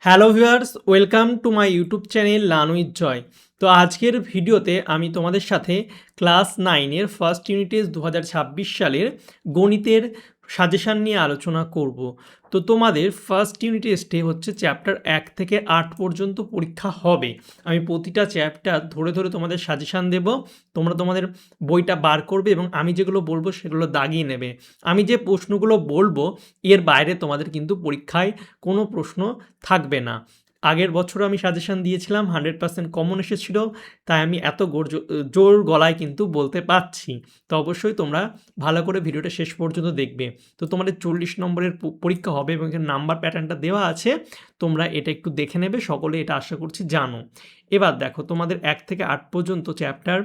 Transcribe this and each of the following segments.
Hello viewers, welcome to my YouTube channel learn with Joy. তো আজকের ভিডিওতে আমি তোমাদের সাথে ক্লাস 9-এর ফার্স্ট ইউনিট টেস্ট 2026 সালের গণিতের সাজেশান নিয়ে আলোচনা করব। তো তোমাদের ফার্স্ট ইউনিট টেস্টে হচ্ছে চ্যাপ্টার 1 থেকে 8 পর্যন্ত পরীক্ষা হবে। আমি প্রতিটা চ্যাপ্টার ধরে ধরে তোমাদের সাজেশান দেব। তোমরা তোমাদের বইটা বার করবে এবং আমি যেগুলো বলবো সেগুলো দাগিয়ে নেবে। আমি যে প্রশ্নগুলো বলবো এর বাইরে তোমাদের কিন্তু পরীক্ষায় কোনো প্রশ্ন থাকবে না। আগের বছর আমি সাজেশান দিয়েছিলাম, 100% কমন এসেছিল, তাই আমি এত জোর গলায় কিন্তু বলতে পারছি। তো অবশ্যই তোমরা ভালো করে ভিডিওটা শেষ পর্যন্ত দেখবে। তো তোমাদের 40 নম্বরের পরীক্ষা হবে এবং এখানে নাম্বার প্যাটার্নটা দেওয়া আছে, তোমরা এটা একটু দেখে নেবে, সকলে এটা আশা করছি জানো। এবার দেখো, তোমাদের 1 থেকে 8 পর্যন্ত চ্যাপ্টার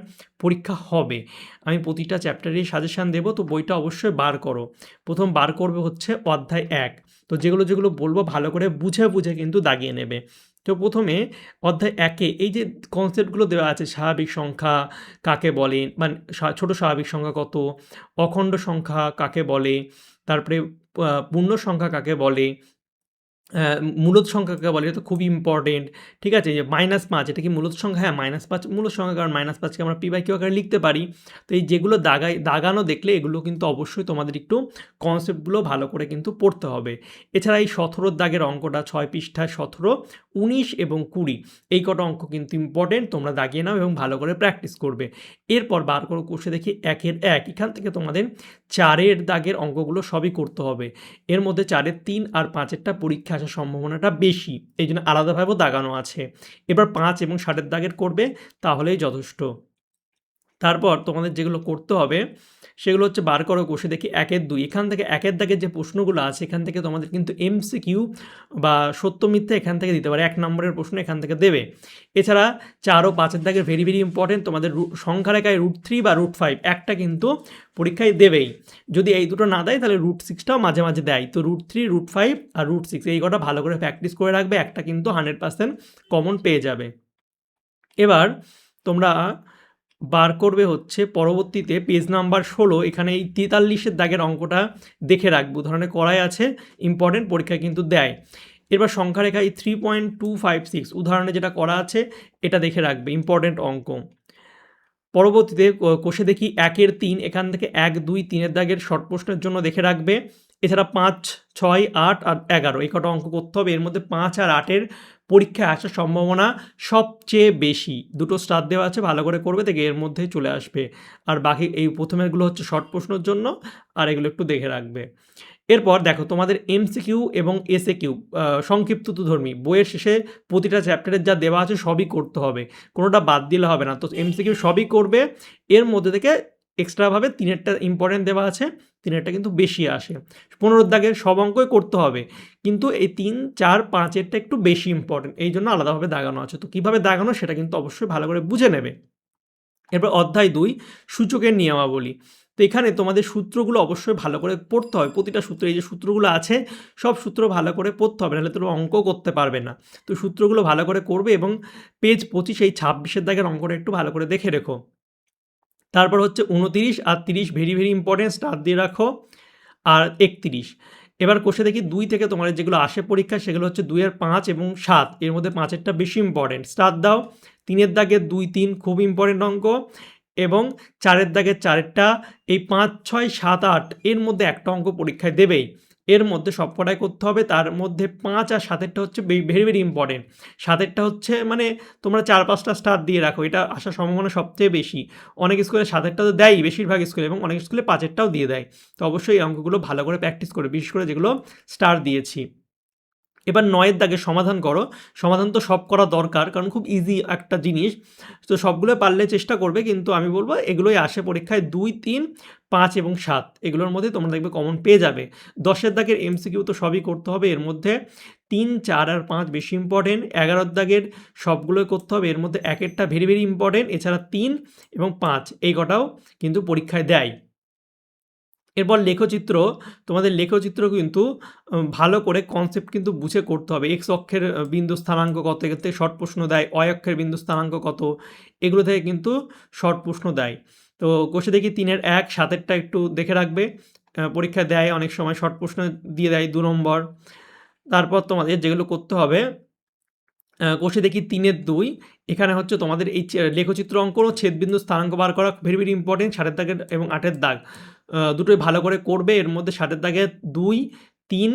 পরীক্ষা হবে। আমি প্রতিটা চ্যাপ্টারেই সাজেশান দেবো, তো বইটা অবশ্যই বার করো। প্রথম বার করবে হচ্ছে অধ্যায় 1। তো যেগুলো যেগুলো বলবো ভালো করে বুঝে বুঝে কিন্তু দাগিয়ে নেবে। তো প্রথমে অধ্যায় 1-এ এই যে কনসেপ্টগুলো দেওয়া আছে, স্বাভাবিক সংখ্যা কাকে বলে, মানে ছোট স্বাভাবিক সংখ্যা কত, অখণ্ড সংখ্যা কাকে বলে, তারপরে পূর্ণ সংখ্যা কাকে বলে, মূলদ সংখ্যা কাকে বলে, এটা তো খুবই ইম্পর্টেন্ট। ঠিক আছে, যে -5 এটা কি মূলদ সংখ্যা? হ্যাঁ, -5 মূলদ সংখ্যা, কারণ -5কে আমরা p/q আকারে লিখতে পারি। তো এই যেগুলো দাগানো দেখলে এগুলো কিন্তু অবশ্যই তোমাদের একটু কনসেপ্টগুলো ভালো করে কিন্তু পড়তে হবে। এছাড়া এই 17 দাগের অঙ্কটা 6 পৃষ্ঠায় 17, 19 এবং 20 এই কটা অঙ্ক কিন্তু ইম্পর্টেন্ট, তোমরা দাগিয়ে নাও এবং ভালো করে প্র্যাকটিস করবে। এরপর বার করে কষে দেখি 1-এর 1, এখান থেকে তোমাদের 4-এর দাগের অঙ্কগুলো সবই করতে হবে। এর মধ্যে 4-এর 3 আর 5-এরটা পরীক্ষা আসার সম্ভাবনাটা বেশি, এই জন্য আলাদাভাবেও দাগানো আছে। এবার 5 এবং 60-এর দাগের করবে, তাহলেই যথেষ্ট। তারপর তোমাদের যেগুলো করতে হবে সেগুলো হচ্ছে বার করো কষে দেখি 1-এর 2, এখান থেকে 1-এর দাগের যে প্রশ্নগুলো আছে এখান থেকে তোমাদের কিন্তু এমসিকিউ বা সত্য মিথ্যা এখান থেকে দিতে পারে, 1 নম্বরের প্রশ্ন এখান থেকে দেবে। এছাড়া 4 ও 5-এর দাগের ভেরি ভেরি ইম্পর্টেন্ট, তোমাদের সংখ্যা রেখায় √3 বা √5 একটা কিন্তু পরীক্ষায় দেবেই। যদি এই দুটো না দেয় তাহলে √6টাও মাঝে মাঝে দেয়। তো √3, √5 আর √6 এই কটা ভালো করে প্র্যাকটিস করে রাখবে, একটা কিন্তু 100% কমন পেয়ে যাবে। এবার তোমরা বার করবে হচ্ছে পরবর্তীতে পেজ নাম্বার 16, এখানে এই 43-এর দাগের অঙ্কটা দেখে রাখবে, উদাহরণে করাই আছে, ইম্পর্টেন্ট, পরীক্ষায় কিন্তু দেয়। এবার সংখ্যা রেখা এই 3.256 উদাহরণে যেটা করা আছে এটা দেখে রাখবে, ইম্পর্টেন্ট অঙ্ক। পরবর্তীতে কষে দেখি 1-এর 3, এখান থেকে 1, 2, 3-এর দাগের শর্ট প্রশ্নের জন্য দেখে রাখবে। এছাড়া 5, 6, 8 আর 11 এই কটা অঙ্ক করতে হবে। এর মধ্যে 5 আর 8-এর পরীক্ষায় আসার সম্ভাবনা সবচেয়ে বেশি। দুটো স্টার দেওয়া আছে, ভালো করে করবে, দেখে এর মধ্যেই চলে আসবে। আর বাকি এই প্রথমেরগুলো হচ্ছে শর্ট প্রশ্নের জন্য, আর এগুলো একটু দেখে রাখবে। এরপর দেখো তোমাদের এমসিকিউ এবং এসএকিউ সংক্ষিপ্তধর্মী বইয়ের শেষে প্রতিটা চ্যাপ্টারের যা দেওয়া আছে সবই করতে হবে, কোনোটা বাদ দিলে হবে না। তো এমসিকিউ সবই করবে, এর মধ্যে থেকে এক্সট্রাভাবে 3-এরটা ইম্পর্টেন্ট দেওয়া আছে, 3-এরটা কিন্তু বেশি আসে। 15 দাগের সব অঙ্কই করতে হবে, কিন্তু এই 3, 4, 5-এরটা একটু বেশি ইম্পর্টেন্ট, এই জন্য আলাদাভাবে দাগানো আছে। তো কীভাবে দাগানো সেটা কিন্তু অবশ্যই ভালো করে বুঝে নেবে। এরপর অধ্যায় 2, সূচকের নিয়মাবলী। তো এখানে তোমাদের সূত্রগুলো অবশ্যই ভালো করে পড়তে হবে, প্রতিটা সূত্র, এই যে সূত্রগুলো আছে সব সূত্র ভালো করে পড়তে হবে, নাহলে তোমরা অঙ্ক করতে পারবে না। তো সূত্রগুলো ভালো করে করবে এবং পেজ 25 এই 26-এর দাগের অঙ্কটা একটু ভালো করে দেখে রেখো। তারপর হচ্ছে 29 আর 30 ভেরি ভেরি ইম্পর্টেন্ট, স্টার দিয়ে রাখো। আর 31 এবার কষে দেখি 2 থেকে তোমাদের যেগুলো আসে পরীক্ষা সেগুলো হচ্ছে 2 এর 5 এবং 7, এর মধ্যে 5-এরটা বেশি ইম্পর্টেন্ট, স্টার দাও। 3-এর দাগের 2, 3 খুব ইম্পর্টেন্ট অঙ্ক, এবং 4-এর দাগের 4-এরটা, এই 5, 6, 7, 8 এর মধ্যে একটা অঙ্ক পরীক্ষায় দেবেই, এর মধ্যে সবকটাই করতে হবে। তার মধ্যে 5 আর 7-এরটা হচ্ছে ভেরি ভেরি ইম্পর্টেন্ট। 7-এরটা হচ্ছে মানে তোমরা 4-5টা স্টার দিয়ে রাখো, এটা আসার সম্ভাবনা সবচেয়ে বেশি। অনেক স্কুলে 7-এরটা তো দেয়ই বেশিরভাগ স্কুলে, এবং অনেক স্কুলে 5-এরটাও দিয়ে দেয়। তো অবশ্যই এই অঙ্কগুলো ভালো করে প্র্যাকটিস করে, বিশেষ করে যেগুলো স্টার দিয়েছি। এবার 9-এর দাগে সমাধান করো। সমাধান তো সব করা দরকার, কারণ খুব ইজি একটা জিনিস, তো সবগুলো পারলে চেষ্টা করবে, কিন্তু আমি বলবো এগুলোই আসে পরীক্ষায় 2, 3, 5 এবং 7 এগুলোর মধ্যে তোমরা দেখবে কমন পেয়ে যাবে। 10-এর দাগের এমসিকিউ তো সবই করতে হবে, এর মধ্যে 3, 4 আর 5 বেশি ইম্পর্টেন্ট। 11-এর দাগের সবগুলোই করতে হবে, এর মধ্যে 1-এরটা ভেরি ভেরি ইম্পর্টেন্ট। এছাড়া 3 এবং 5 এই কটাও কিন্তু পরীক্ষায় দেয়। এরপর লেখচিত্র, তোমাদের লেখচিত্র কিন্তু ভালো করে কনসেপ্ট কিন্তু বুঝে করতে হবে। এক্স অক্ষের বিন্দু স্থানাঙ্ক কত, এক্ষেত্রে শর্ট প্রশ্ন দেয়। অয় অক্ষের বিন্দু স্থানাঙ্ক কত, এগুলো থেকে কিন্তু শর্ট প্রশ্ন দেয়। তো কষে দেখি 3-এর 1, 7-এরটা একটু দেখে রাখবে, পরীক্ষায় দেয় অনেক সময়, শর্ট প্রশ্ন দিয়ে দেয় 2 নম্বর। তারপর তোমাদের যেগুলো করতে হবে কষে দেখি ৩-এর ২ এখানে হচ্ছে তোমাদের এই লেখচিত্র অঙ্কন ও ছেদবিন্দু স্থানাঙ্ক বার করা ভেরি, ভেরি ইম্পর্টেন্ট। ৭ এর দাগের এবং ৮ এর দাগ দুটোই ভালো করে করবে। এর মধ্যে ৭ এর দাগে ২, ৩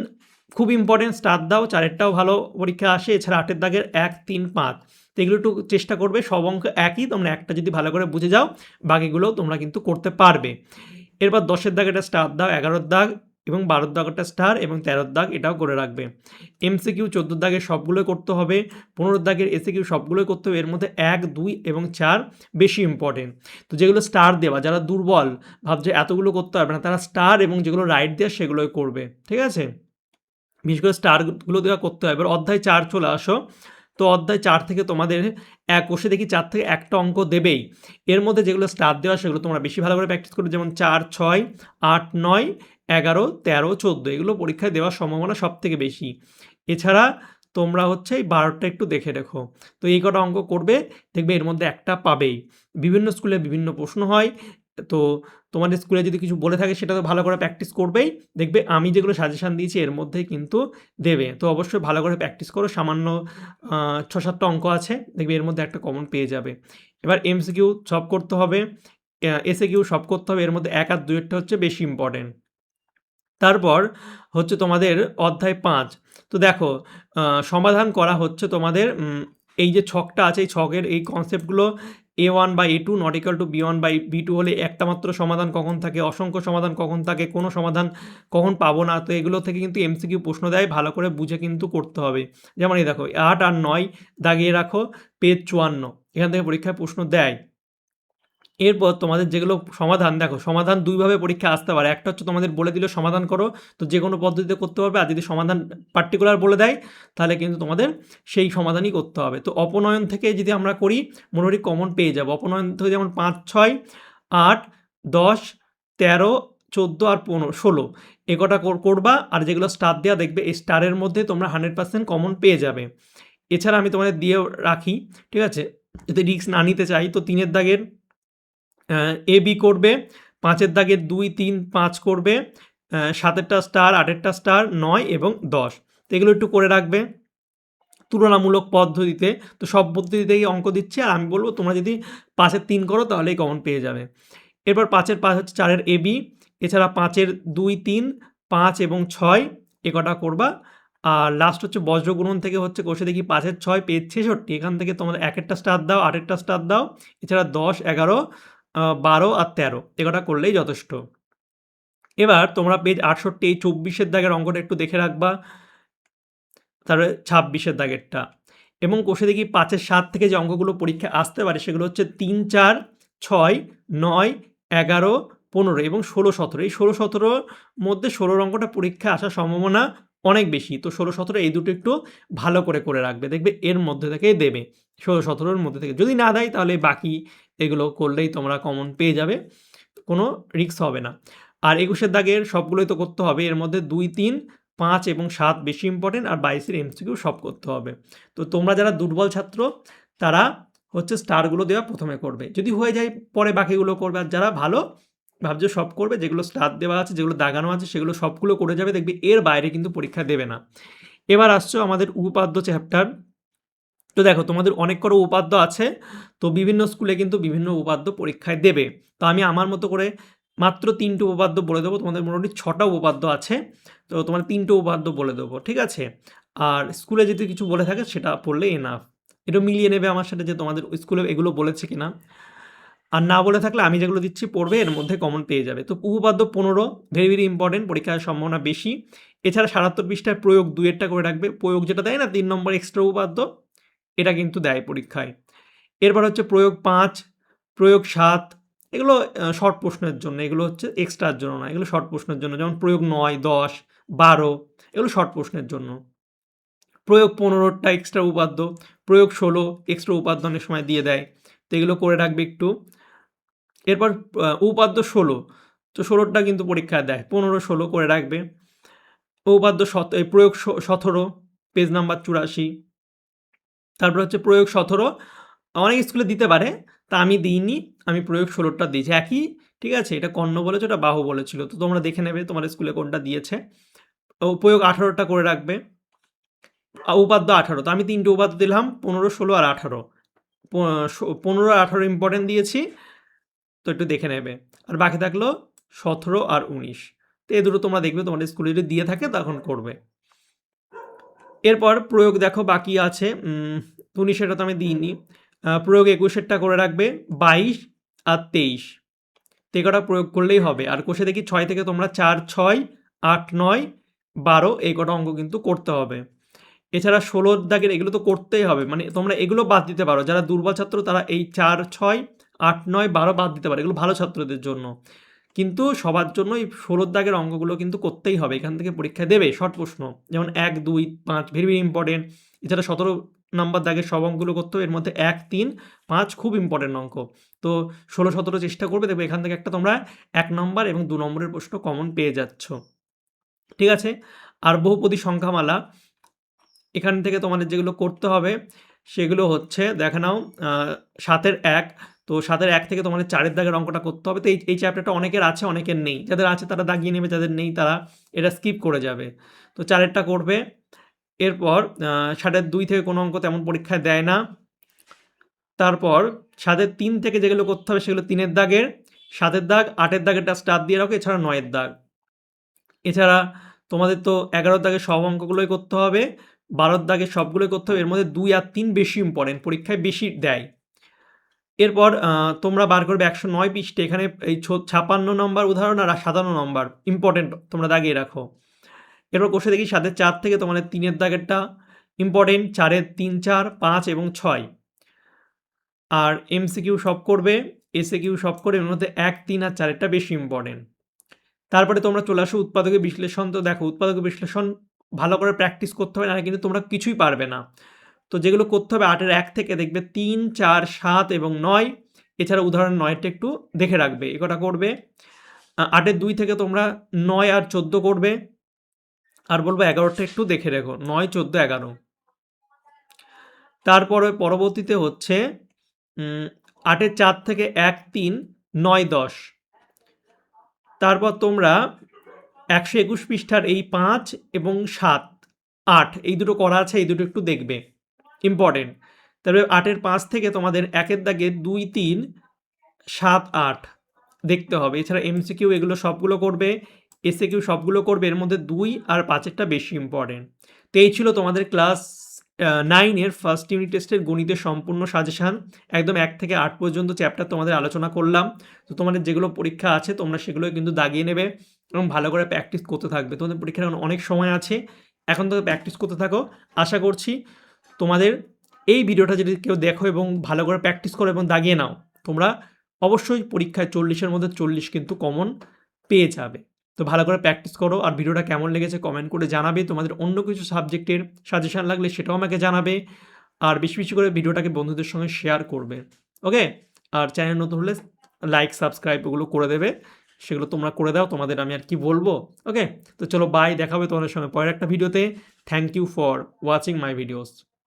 খুব ইম্পর্টেন্ট, স্টার দাও। ৪ এরটাও ভালো পরীক্ষা আসে। এছাড়া ৮ এর দাগের ১, ৩, ৫ তো এগুলো একটু চেষ্টা করবে। সব অঙ্ক একই, তোমরা একটা যদি ভালো করে বুঝে যাও বাকিগুলোও তোমরা কিন্তু করতে পারবে। এরপর ১০ এর দাগে একটা স্টার দাও, ১১ এর দাগ এবং ১২ এর দাগ একটা স্টার এবং ১৩ এর দাগ এটাও করে রাখবে। এমসিকিউ ১৪ এর দাগের সবগুলোই করতে হবে, ১৫ এর দাগের এসিকিউ সবগুলোই করতে হবে। এর মধ্যে ১, ২ এবং ৪ বেশি ইম্পর্টেন্ট। তো যেগুলো স্টার দেওয়া, যারা দুর্বল ভাবছে এতগুলো করতে পারবে না, তারা স্টার এবং যেগুলো রাইট দেওয়া সেগুলোই করবে, ঠিক আছে? বিশেষ করে স্টারগুলো দেওয়া করতে হবে। এবার অধ্যায় ৪ চলে আসো। তো অধ্যায় ৪ থেকে তোমাদের কষে দেখি ৪ থেকে একটা অঙ্ক দেবেই। এর মধ্যে যেগুলো স্টার দেওয়া সেগুলো তোমরা বেশি ভালো করে প্র্যাকটিস করবে, যেমন ৪, ৬, ৮, ৯, ১১, ১৩, ১৪ এগুলো পরীক্ষায় দেওয়ার সম্ভাবনা সবথেকে বেশি। এছাড়া তোমরা হচ্ছে এই ১২টা একটু দেখে রেখো। তো এই কটা অঙ্ক করবে, দেখবে এর মধ্যে একটা পাবেই। বিভিন্ন স্কুলে বিভিন্ন প্রশ্ন হয়। তো তোমাদের স্কুলে যদি কিছু বলে থাকে সেটা তো ভালো করে প্র্যাকটিস করবেই। দেখবে আমি যেগুলো সাজেশান দিয়েছি এর মধ্যেই কিন্তু দেবে। তো অবশ্যই ভালো করে প্র্যাকটিস করো। সামান্য ৬-৭টা অঙ্ক আছে, দেখবে এর মধ্যে একটা কমন পেয়ে যাবে। এবার এমসিকিউ সলভ করতে হবে, এসএকিউ সলভ করতে হবে। এর মধ্যে ১ আর ২ এরটা হচ্ছে বেশি ইম্পর্টেন্ট। তারপর হচ্ছে তোমাদের অধ্যায় ৫। তো দেখো সমাধান করা হচ্ছে তোমাদের এই যে ছকটা আছে এই ছকের এই কনসেপ্টগুলো A1 বা A2 not equal to B1 by B2 হলে একটা মাত্র সমাধান কখন থাকে, অসংখ্য সমাধান কখন থাকে, কোনো সমাধান কখন পাবো না। তো এগুলো থেকে কিন্তু এমসিকিউ প্রশ্ন দেয়, ভালো করে বুঝে কিন্তু করতে হবে। যেমন এই দেখো ৮ আর ৯ দাগিয়ে রাখো, পেজ ৫৪ এখান থেকে পরীক্ষায় প্রশ্ন দেয়। এরপর তোমাদের যেগুলো সমাধান, দেখো সমাধান ২ ভাবে পরীক্ষায় আসতে পারে। একটা হচ্ছে তোমাদের বলে দিল সমাধান করো, তো যেকোনো পদ্ধতিতে করতে পারবে। আর যদি সমাধান পার্টিকুলার বলে দেয় তাহলে কিন্তু তোমাদের সেই সমাধানই করতে হবে। তো অপনয়ন থেকে যদি আমরা করি মোটামুটি কমন পেয়ে যাবো। অপনয়ন থেকে যেমন ৫, ৬, ৮, ১০, ১৩, ১৪ আর ১৬ এ কটা করবা। আর যেগুলো স্টার দেওয়া দেখবে এই স্টারের মধ্যে তোমরা 100% কমন পেয়ে যাবে। এছাড়া আমি তোমাদের দিয়েও রাখি, ঠিক আছে? যদি রিস্ক না নিতে চাই তো ৩ এর দাগের AB করবে, ৫ এর দাগের ২, ৩, ৫ করবে, ৭ এরটা স্টার, ৮ এরটা স্টার, ৯ এবং ১০ তো এগুলো একটু করে রাখবে তুলনামূলক পদ্ধতিতে। তো সব পদ্ধতিতেই অঙ্ক দিচ্ছি আর আমি বলব তোমরা যদি ৫ এর ৩ করো তাহলেই কমন পেয়ে যাবে। এরপর ৫ এর ৫ হচ্ছে ৪ এর AB, এছাড়া ৫ এর ২, ৩, ৫ এবং ৬ এ কটা করবা। আর লাস্ট হচ্ছে বজ্র গুণন থেকে হচ্ছে কষে দেখি ৫ এর ৬ পেজ ৬৬ এখান থেকে তোমাদের ১ এরটা স্টার দাও, ৮ এরটা স্টার দাও, এছাড়া ১০, ১১, ১২ আর ১৩ এ কটা করলেই যথেষ্ট। এবার তোমরা পেজ ৬৮ এই ২৪ এর দাগের অঙ্কটা একটু দেখে রাখবা, তারপরে ২৬ এর দাগেরটা। এবং কষে দেখি ৫ এর ৭ থেকে যে অঙ্কগুলো পরীক্ষায় আসতে পারে সেগুলো হচ্ছে ৩, ৪, ৬, ৯, ১১, ১৫ এবং ১৬, ১৭ এই ১৬, ১৭ মধ্যে ১৬ অঙ্কটা পরীক্ষায় আসার সম্ভাবনা অনেক বেশি। তো ১৬, ১৭ এই দুটো একটু ভালো করে রাখবে, দেখবে এর মধ্যে থেকেই দেবে। ১৬, ১৭ মধ্যে থেকে যদি না দেয় তাহলে বাকি এগুলো করলেই তোমরা কমন পেয়ে যাবে, কোনো রিস্ক হবে না। আর ২১ এর দাগের সবগুলোই তো করতে হবে। এর মধ্যে ২, ৩, ৫ এবং ৭ বেশি ইম্পর্টেন্ট আর ২২ এর এমসিকিউ সব করতে হবে। তো তোমরা যারা দুর্বল ছাত্র তারা হচ্ছে স্টারগুলো দেওয়া প্রথমে করবে, যদি হয়ে যায় পরে বাকিগুলো করবে। আর যারা ভালো ভাবছো সব করবে, যেগুলো স্টার দেওয়া আছে যেগুলো দাগানো আছে সেগুলো সবগুলো করে যাবে, দেখবে এর বাইরে কিন্তু পরীক্ষা দেবে না। এবার আসছো আমাদের উপপাদ্য চ্যাপ্টার। তো দেখো তোমাদের অনেক করে উপাদ্য আছে, তো বিভিন্ন স্কুলে কিন্তু বিভিন্ন উপাদ্য পরীক্ষায় দেবে। তো আমি আমার মতো করে মাত্র ৩টে উপপাদ্য বলে দেবো, তোমাদের মোটামুটি ৬টা উপপাদ্য আছে, তো তোমার ৩টে উপপাদ্য বলে দেবো, ঠিক আছে? আর স্কুলে যদি কিছু বলে থাকে সেটা পড়লে এনাফ। এটা মিলিয়ে নেবে আমার সাথে যে তোমাদের স্কুলে এগুলো বলেছে কিনা। আর না বলে থাকলে আমি যেগুলো দিচ্ছি পড়বে, এর মধ্যে কমন পেয়ে যাবে। তো উপপাদ্য ১৫ ভেরি, ভেরি ইম্পর্টেন্ট, পরীক্ষার সম্ভাবনা বেশি। এছাড়া ৭৭ পৃষ্ঠায় প্রয়োগ ২ এরটা করে রাখবে। প্রয়োগ যেটা দেয় না ৩ নম্বর এক্সট্রা উপপাদ্য, এটা কিন্তু দেয় পরীক্ষায়। এরপর হচ্ছে প্রয়োগ ৫, প্রয়োগ ৭ এগুলো শর্ট প্রশ্নের জন্য, এগুলো হচ্ছে এক্সট্রার জন্য না, এগুলো শর্ট প্রশ্নের জন্য। যেমন প্রয়োগ ৯, ১০, ১২ এগুলো শর্ট প্রশ্নের জন্য। প্রয়োগ ১৫টা এক্সট্রা উপাদ্য, প্রয়োগ ১৬ এক্সট্রা উপাদ্য অনেক সময় দিয়ে দেয়, তো এগুলো করে রাখবে একটু। এরপর উপপাদ্য ১৬, তো ১৬টা কিন্তু পরীক্ষায় দেয়, ১৫, ১৬ করে রাখবে। উপপাদ্য প্রয়োগ ১৭ পেজ নাম্বার ৮৪। তারপর হচ্ছে প্রয়োগ ১৭ অনেক স্কুলে দিতে পারে, তা আমি দিইনি, আমি প্রয়োগ ১৬টা দিয়েছি একই, ঠিক আছে? এটা কর্ণ বলেছে, ওটা বাহু বলেছিল, তো তোমরা দেখে নেবে তোমার স্কুলে কোনটা দিয়েছে। ও প্রয়োগ ১৮টা করে রাখবে। উপাদ্য 18, তো আমি 3টে উপাদ্য দিলাম 15, 16 আর 18। 15 আর 18 ইম্পর্টেন্ট দিয়েছি, তো একটু দেখে নেবে। আর বাকি থাকলো 17 আর 19। তো এই দুটো তোমরা দেখবে তোমাদের স্কুলে যদি দিয়ে থাকে তখন করবে। এরপর প্রয়োগ দেখো বাকি আছে, 19 তো আমি দিইনি। প্রয়োগ 21 করে রাখবে, 22 আর 23। তো এই কটা প্রয়োগ করলেই হবে। আর কোষে দেখি 6 থেকে তোমরা 4, 6, 8, 9, 12 এই কটা অঙ্ক কিন্তু করতে হবে। এছাড়া 16 দাগের এগুলো তো করতেই হবে, মানে তোমরা এগুলো বাদ দিতে পারো। যারা দুর্বল ছাত্র তারা এই 4, 6, 8, 9, 12 বাদ দিতে পারে, এগুলো ভালো ছাত্রদের জন্য। কিন্তু সবার জন্য এই 16 দাগের অঙ্কগুলো কিন্তু করতেই হবে, এখান থেকে পরীক্ষায় দেবে শর্ট প্রশ্ন, যেমন 1, 2, 5 ভেরি ভেরি ইম্পর্টেন্ট। এছাড়া 17 নাম্বার দাগের সব অঙ্কগুলো করতে হবে, এর মধ্যে 1, 3, 5 খুব ইম্পর্টেন্ট অঙ্ক। তো 16, 17 চেষ্টা করবে, দেখবে এখান থেকে একটা তোমরা 1 নম্বর এবং 2 নম্বরের প্রশ্ন কমন পেয়ে যাচ্ছ। ঠিক আছে। আর বহুপদী সংখ্যামালা, এখান থেকে তোমাদের যেগুলো করতে হবে সেগুলো হচ্ছে দেখে নাও, 7-এর 1, তো 7-এর 1 থেকে তোমাদের 4-এর দাগের অঙ্কটা করতে হবে। তো এই চ্যাপ্টারটা অনেকের আছে, অনেকের নেই। যাদের আছে তারা দাগিয়ে নেবে, যাদের নেই তারা এটা স্কিপ করে যাবে। তো 4-এরটা করবে। এরপর 7-এর 2 থেকে কোনো অঙ্ক তেমন পরীক্ষায় দেয় না। তারপর 7-এর 3 থেকে যেগুলো করতে হবে সেগুলো 3-এর দাগের, 7-এর দাগ, 8-এর দাগেরটা স্টার দিয়ে রাখো, এছাড়া 9-এর দাগ। এছাড়া তোমাদের তো 11-র দাগের সব অঙ্কগুলোই করতে হবে, 12-র দাগের সবগুলোই করতে হবে। এর মধ্যে 2 আর 3 বেশি ইম্পর্টেন্ট, পরীক্ষায় বেশি দেয়। এরপর তোমরা বার করবে 109 পৃষ্ঠে, এখানে এই 56 নম্বর উদাহরণ আর 57 নম্বর ইম্পর্টেন্ট তোমরা দাগিয়ে রাখো। এরপর কষে দেখি 7-এর 4 থেকে তোমাদের 3-এর দাগেরটা ইম্পর্টেন্ট, 4-এর 3, 4, 5 এবং 6। আর এমসিকিউ সব করবে, এসএকিউ সব করবে, এর মধ্যে 1, 3 আর 4-এরটা বেশি ইম্পর্টেন্ট। তারপরে তোমরা চলে আসো উৎপাদকের বিশ্লেষণ। তো দেখো উৎপাদকের বিশ্লেষণ ভালো করে প্র্যাকটিস করতে হবে, নাহলে কিন্তু তোমরা কিছুই পারবে না। তো যেগুলো করতে হবে 8-এর 1 থেকে দেখবে 3, 4, 7 এবং 9। এছাড়া উদাহরণ 9-টা একটু দেখে রাখবে, এ কটা করবে। 8-এর 2 থেকে তোমরা 9 আর 14 করবে। আর বলবো 11টা একটু দেখে রেখো, 9, 14, 11। তারপরে পরবর্তীতে হচ্ছে 8-এর 4 থেকে 1, 3, 9, 10। তারপর তোমরা 121 পৃষ্ঠার এই 5 এবং 7, 8 এই দুটো করা আছে, এই দুটো একটু দেখবে, ইম্পর্টেন্ট। তারপরে 8-এর 5 থেকে তোমাদের 1-এর দাগে 2, 3, 7, 8 দেখতে হবে। এছাড়া এমসিকিউ এগুলো সবগুলো করবে, এসএকিউ সবগুলো করবে, এর মধ্যে 2 আর 5-এরটা বেশি ইম্পর্টেন্ট। তো এই ছিল তোমাদের ক্লাস 9-এর ফার্স্ট ইউনিট টেস্টের গণিতের সম্পূর্ণ সাজেশান। একদম 1 থেকে 8 পর্যন্ত চ্যাপ্টার তোমাদের আলোচনা করলাম। তো তোমাদের যেগুলো পরীক্ষা আছে তোমরা সেগুলো কিন্তু দাগিয়ে নেবে এবং ভালো করে প্র্যাকটিস করতে থাকবে। তোমাদের পরীক্ষার এখন অনেক সময় আছে, এখন থেকে প্র্যাকটিস করতে থাকো। আশা করছি তোমাদের এই ভিডিওটা যদি কেউ দেখো এবং ভালো করে প্র্যাকটিস করো এবং দাগিয়ে নাও, তোমরা অবশ্যই পরীক্ষায় 40-এর মধ্যে 40 কিন্তু কমন পেয়ে যাবে। তো ভালো করে প্র্যাকটিস করো। আর ভিডিওটা কেমন লেগেছে কমেন্ট করে জানাবে। তোমাদের অন্য কিছু সাবজেক্টের সাজেশান লাগলে সেটাও আমাকে জানাবে। আর বেশি বেশি করে ভিডিওটাকে বন্ধুদের সঙ্গে শেয়ার করবে। ওকে। আর চ্যানেল নতুন হলে লাইক, সাবস্ক্রাইব ওগুলো করে দেবে, সেগুলো তোমরা করে দাও। তোমাদের আমি আর কি বলবো। ওকে। তো চলো বাই, দেখা হবে তোমাদের সঙ্গে পরের একটা ভিডিওতে। Thank you for watching my videos.